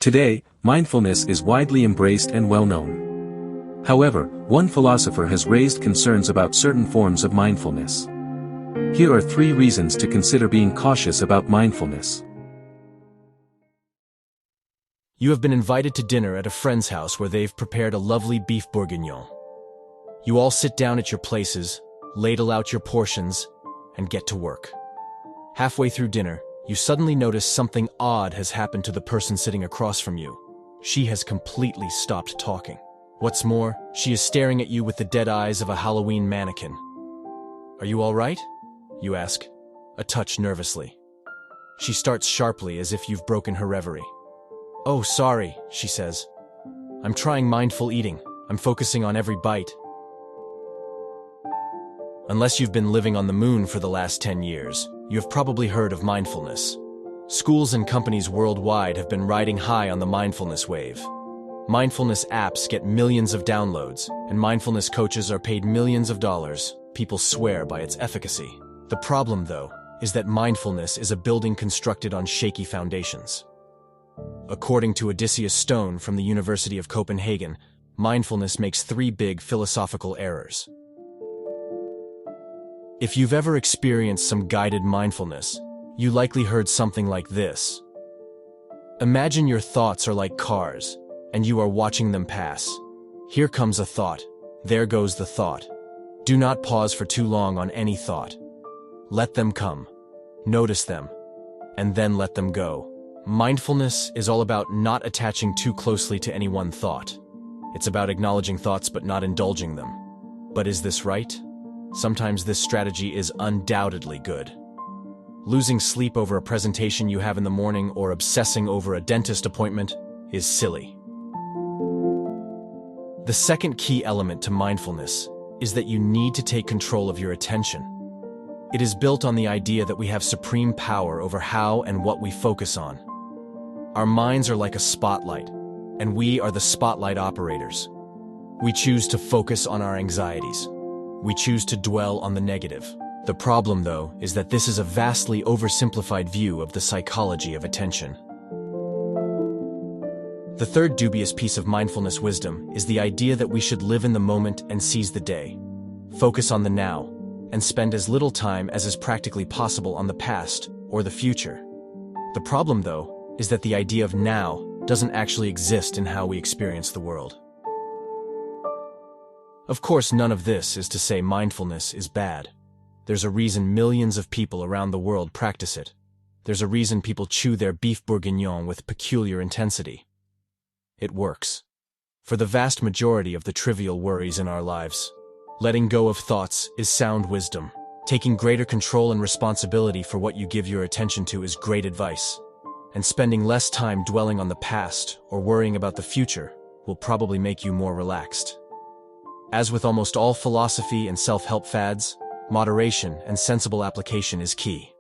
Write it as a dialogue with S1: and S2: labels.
S1: Today, mindfulness is widely embraced and well-known. However, one philosopher has raised concerns about certain forms of mindfulness. Here are 3 reasons to consider being cautious about mindfulness.
S2: You have been invited to dinner at a friend's house where they've prepared a lovely beef bourguignon. You all sit down at your places, ladle out your portions, and get to work. Halfway through dinner, you suddenly notice something odd has happened to the person sitting across from you. She has completely stopped talking. What's more, she is staring at you with the dead eyes of a Halloween mannequin. "Are you all right?" you ask, a touch nervously. She starts sharply as if you've broken her reverie. "Oh, sorry," she says. "I'm trying mindful eating. I'm focusing on every bite." Unless you've been living on the moon for the last 10 years, you have probably heard of mindfulness. Schools and companies worldwide have been riding high on the mindfulness wave. Mindfulness apps get millions of downloads, and mindfulness coaches are paid millions of dollars. People swear by its efficacy. The problem, though, is that mindfulness is a building constructed on shaky foundations. According to Odysseus Stone from the University of Copenhagen, mindfulness makes 3 big philosophical errors. If you've ever experienced some guided mindfulness, you likely heard something like this. Imagine your thoughts are like cars, and you are watching them pass. Here comes a thought. There goes the thought. Do not pause for too long on any thought. Let them come. Notice them. And then let them go. Mindfulness is all about not attaching too closely to any one thought. It's about acknowledging thoughts but not indulging them. But is this right? Sometimes this strategy is undoubtedly good. Losing sleep over a presentation you have in the morning or obsessing over a dentist appointment is silly. The second key element to mindfulness is that you need to take control of your attention. It is built on the idea that we have supreme power over how and what we focus on. Our minds are like a spotlight, and we are the spotlight operators. We choose to focus on our anxieties. We choose to dwell on the negative. The problem, though, is that this is a vastly oversimplified view of the psychology of attention. The third dubious piece of mindfulness wisdom is the idea that we should live in the moment and seize the day, focus on the now, and spend as little time as is practically possible on the past or the future. The problem, though, is that the idea of now doesn't actually exist in how we experience the world. Of course, none of this is to say mindfulness is bad. There's a reason millions of people around the world practice it. There's a reason people chew their beef bourguignon with peculiar intensity. It works. For the vast majority of the trivial worries in our lives, letting go of thoughts is sound wisdom. Taking greater control and responsibility for what you give your attention to is great advice. And spending less time dwelling on the past or worrying about the future will probably make you more relaxed. As with almost all philosophy and self-help fads, moderation and sensible application is key.